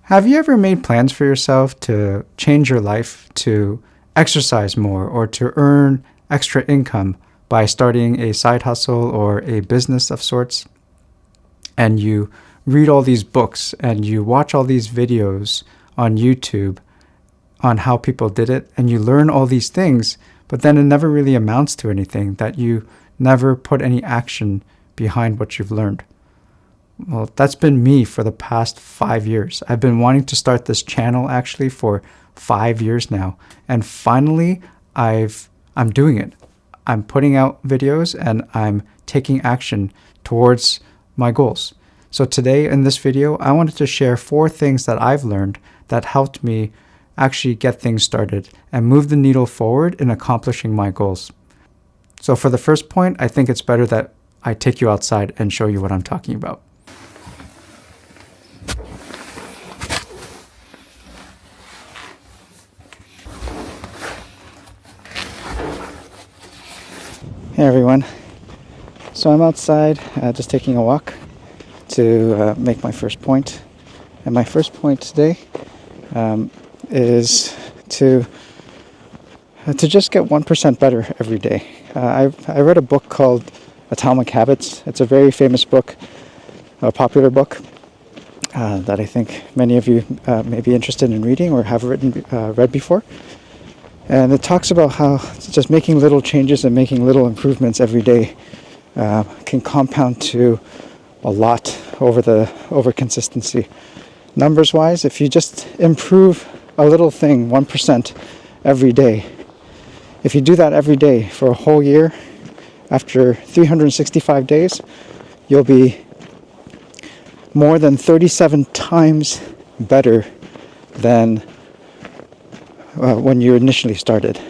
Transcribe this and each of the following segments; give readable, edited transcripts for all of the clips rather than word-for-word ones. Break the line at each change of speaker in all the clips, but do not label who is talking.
Have you ever made plans for yourself to change your life, to exercise more, or to earn extra income by starting a side hustle or a business of sorts? And you read all these books and you watch all these videos on YouTube on how people did it, and you learn all these things, but then it never really amounts to anything, that you never put any action behind what you've learned. Well, that's been me for the past 5 years. I've been wanting to start this channel actually for 5 years now. And finally, I'm doing it. I'm putting out videos and I'm taking action towards my goals. So today in this video, I wanted to share 4 things that I've learned that helped me actually get things started and move the needle forward in accomplishing my goals. So for the first point, I think it's better that I take you outside and show you what I'm talking about. Hey everyone, so I'm outside just taking a walk to make my first point. And my first point today is to just get 1% better every day. I read a book called Atomic Habits. It's a very famous book, a popular book that I think many of you may be interested in reading or have read before. And it talks about how just making little changes and making little improvements every day can compound to a lot over consistency. Numbers wise, if you just improve a little thing 1% every day, if you do that every day for a whole year, after 365 days, you'll be more than 37 times better than when you initially started.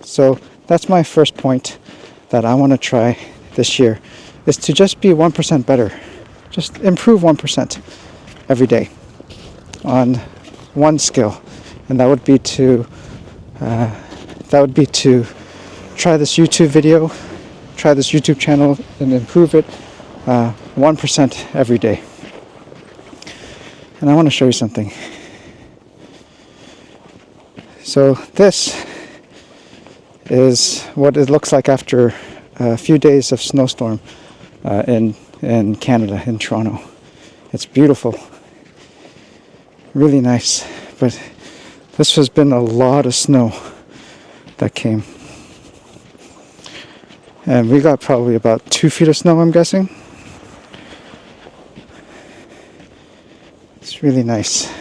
So that's my first point that I want to try this year, is to just be 1% better. Just improve 1% every day on one skill, and that would be to try this YouTube video, try this YouTube channel, and improve it 1% every day. And I want to show you something. So this is what it looks like after a few days of snowstorm in Canada, in Toronto. It's beautiful, really nice, but this has been a lot of snow that came. And we got probably about 2 feet of snow, I'm guessing. It's really nice.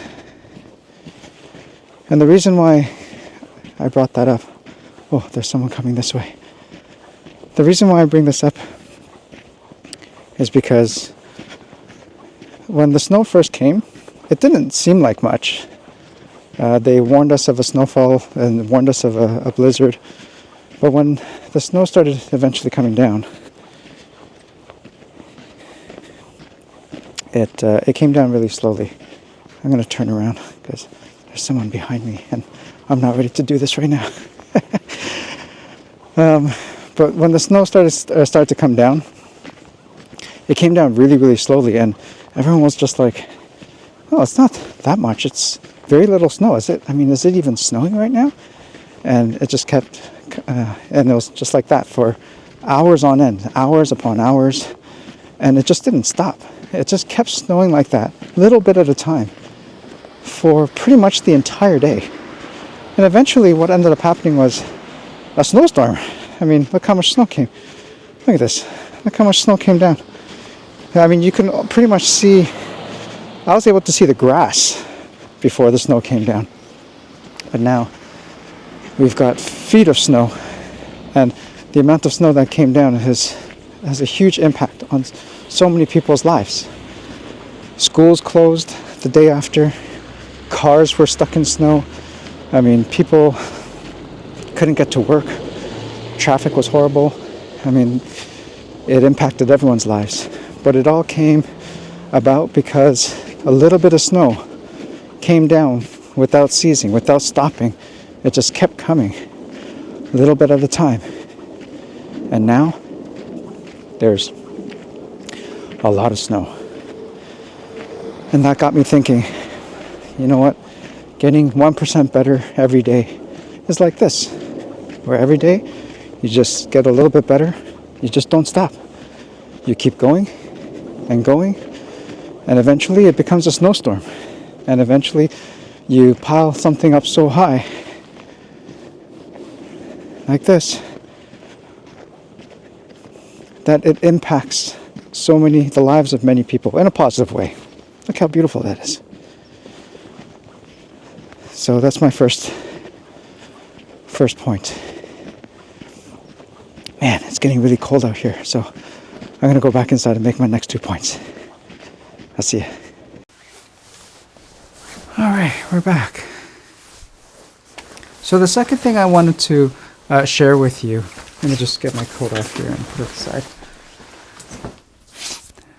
And the reason why I brought that up, oh, there's someone coming this way. The reason why I bring this up is because when the snow first came, it didn't seem like much. They warned us of a snowfall and warned us of a blizzard. But when the snow started eventually coming down, it came down really slowly. I'm going to turn around because there's someone behind me and I'm not ready to do this right now. But when the snow started to come down, it came down really, really slowly, and everyone was just like, "Oh, it's not that much. It's very little snow. Is it? I mean, is it even snowing right now?" And it just kept, and it was just like that for hours on end, hours upon hours, and it just didn't stop. It just kept snowing like that, little bit at a time, for pretty much the entire day. And eventually what ended up happening was a snowstorm. I mean, look how much snow came. Look at this. Look how much snow came down. I mean, you can pretty much see, I was able to see the grass before the snow came down. But now we've got feet of snow, and the amount of snow that came down has a huge impact on so many people's lives. Schools closed the day after. Cars were stuck in snow. I mean, people couldn't get to work. Traffic was horrible. I mean, it impacted everyone's lives. But it all came about because a little bit of snow came down without ceasing, without stopping. It just kept coming, a little bit at a time. And now, there's a lot of snow. And that got me thinking, you know what? Getting 1% better every day is like this, where every day you just get a little bit better. You just don't stop. You keep going and going, and eventually it becomes a snowstorm. And eventually you pile something up so high, like this, that it impacts the lives of many people in a positive way. Look how beautiful that is. So that's my first point. Man, it's getting really cold out here, so I'm going to go back inside and make my next 2 points. I'll see you. All right, we're back. So the second thing I wanted to share with you, let me just get my coat off here and put it aside.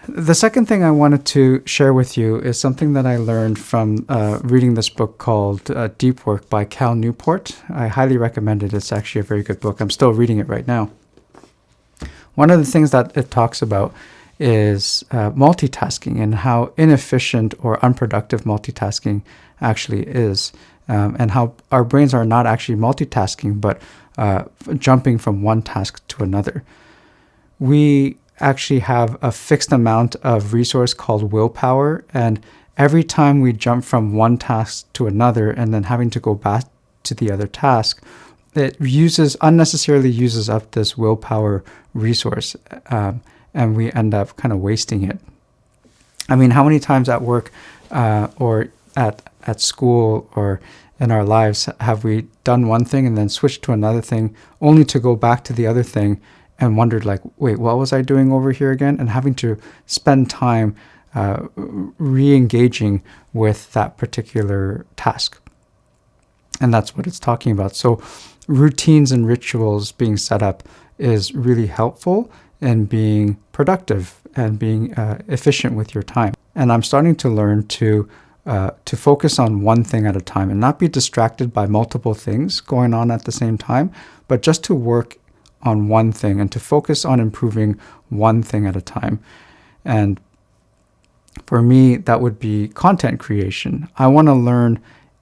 The second thing I wanted to share with you is something that I learned from reading this book called Deep Work by Cal Newport. I highly recommend it. It's actually a very good book. I'm still reading it right now. One of the things that it talks about is multitasking and how inefficient or unproductive multitasking actually is, and how our brains are not actually multitasking, but jumping from one task to another. We actually have a fixed amount of resource called willpower, and every time we jump from one task to another and then having to go back to the other task, it unnecessarily uses up this willpower resource, and we end up kind of wasting it. I mean, how many times at work or at school or in our lives have we done one thing and then switched to another thing only to go back to the other thing and wondered, like, wait, what was I doing over here again? And having to spend time re-engaging with that particular task. And that's what it's talking about. So routines and rituals being set up is really helpful in being productive and being efficient with your time. And I'm starting to learn to focus on one thing at a time and not be distracted by multiple things going on at the same time, but just to work on one thing and to focus on improving one thing at a time. And for me, that would be content creation. I want to learn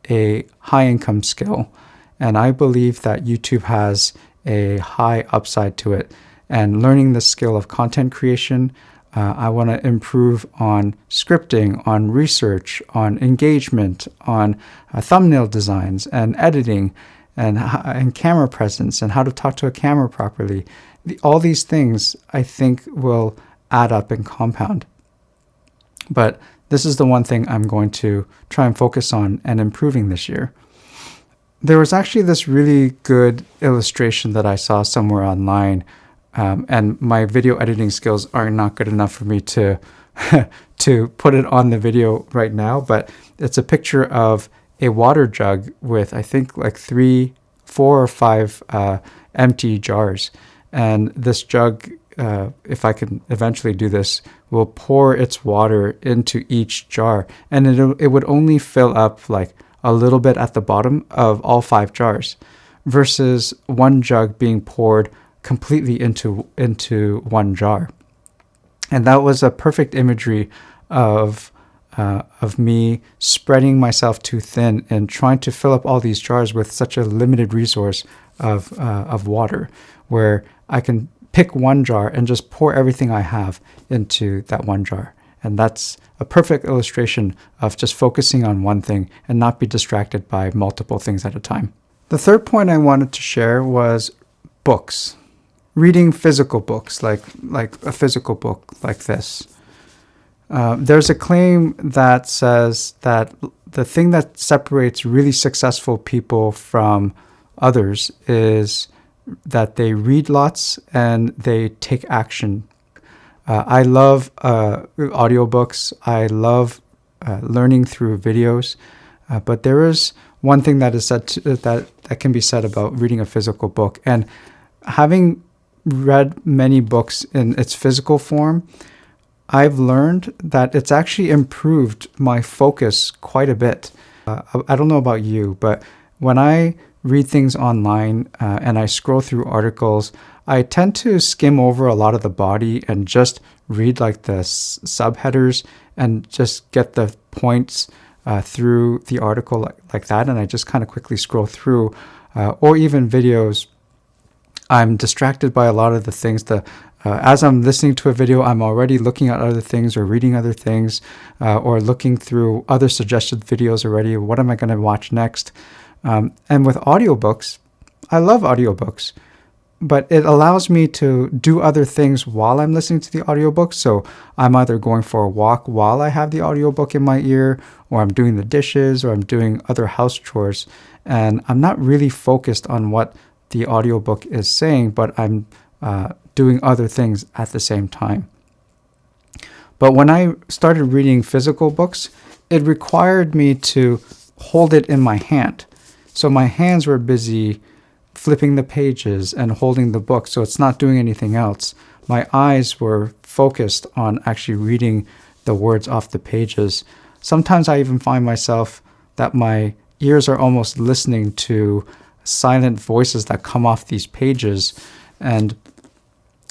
a high income skill, and I believe that YouTube has a high upside to it. And learning the skill of content creation, I want to improve on scripting, on research, on engagement, on thumbnail designs and editing, and camera presence, and how to talk to a camera properly. All these things, I think, will add up and compound. But this is the one thing I'm going to try and focus on and improving this year. There was actually this really good illustration that I saw somewhere online, and my video editing skills are not good enough for me to to put it on the video right now, but it's a picture of a water jug with, I think, like 4 or 5 empty jars. And this jug, if I can eventually do this, will pour its water into each jar. And it would only fill up like a little bit at the bottom of all 5 jars, versus one jug being poured completely into one jar. And that was a perfect imagery of me spreading myself too thin and trying to fill up all these jars with such a limited resource of water, where I can pick one jar and just pour everything I have into that one jar. And that's a perfect illustration of just focusing on one thing and not be distracted by multiple things at a time. The third point I wanted to share was books. Reading physical books, like a physical book like this. There's a claim that says that the thing that separates really successful people from others is that they read lots and they take action. I love audiobooks. I love learning through videos. But there is one thing that is said that can be said about reading a physical book. And having read many books in its physical form, I've learned that it's actually improved my focus quite a bit. I don't know about you, but when I read things online and I scroll through articles, I tend to skim over a lot of the body and just read like the subheaders and just get the points through the article like that, and I just kind of quickly scroll through, or even videos. I'm distracted by a lot of the things that as I'm listening to a video, I'm already looking at other things or reading other things, or looking through other suggested videos already. What am I going to watch next? And with audiobooks, I love audiobooks, but it allows me to do other things while I'm listening to the audiobook. So I'm either going for a walk while I have the audiobook in my ear, or I'm doing the dishes, or I'm doing other house chores. And I'm not really focused on what the audiobook is saying, but I'm doing other things at the same time. But when I started reading physical books, it required me to hold it in my hand. So my hands were busy flipping the pages and holding the book, so it's not doing anything else. My eyes were focused on actually reading the words off the pages. Sometimes I even find myself that my ears are almost listening to silent voices that come off these pages, and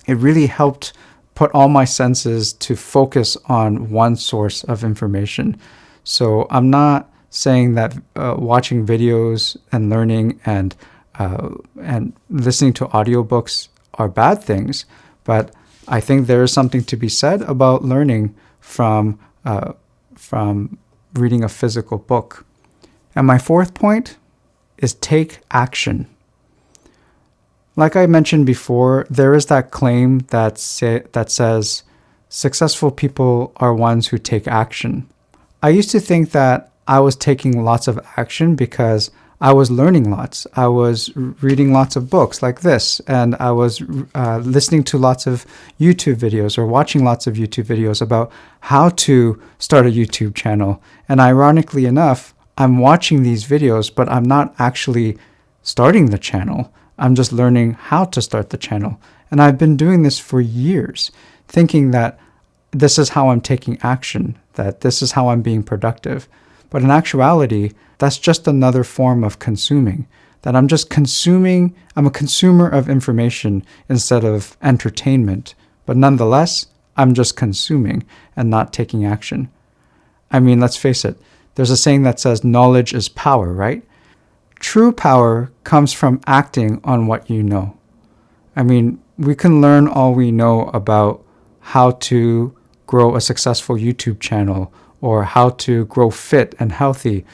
it really helped put all my senses to focus on one source of information. So I'm not saying that watching videos and learning and listening to audiobooks are bad things, but I think there is something to be said about learning from reading a physical book. And my fourth point is take action. Like I mentioned before, there is that claim that says successful people are ones who take action. I used to think that I was taking lots of action because I was learning lots. I was reading lots of books like this, and I was listening to lots of YouTube videos or watching lots of YouTube videos about how to start a YouTube channel. And ironically enough, I'm watching these videos, but I'm not actually starting the channel. I'm just learning how to start the channel. And I've been doing this for years, thinking that this is how I'm taking action, that this is how I'm being productive. But in actuality, that's just another form of consuming, that I'm just consuming. I'm a consumer of information instead of entertainment. But nonetheless, I'm just consuming and not taking action. I mean, let's face it. There's a saying that says knowledge is power, right? True power comes from acting on what you know. I mean, we can learn all we know about how to grow a successful YouTube channel or how to grow fit and healthy.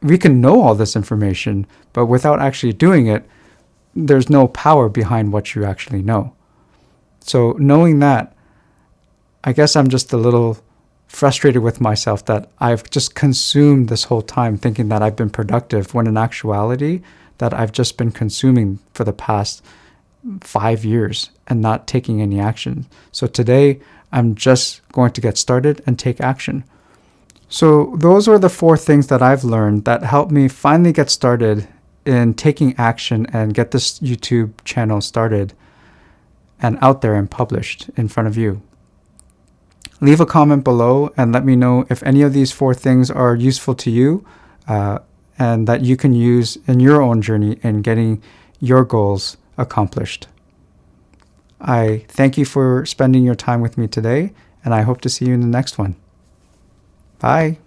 We can know all this information, but without actually doing it, there's no power behind what you actually know. So knowing that, I guess I'm just a little frustrated with myself that I've just consumed this whole time thinking that I've been productive, when in actuality that I've just been consuming for the past 5 years and not taking any action. So today I'm just going to get started and take action. So those are the 4 things that I've learned that helped me finally get started in taking action and get this YouTube channel started and out there and published in front of you. Leave a comment below and let me know if any of these 4 things are useful to you and that you can use in your own journey in getting your goals accomplished. I thank you for spending your time with me today, and I hope to see you in the next one. Bye.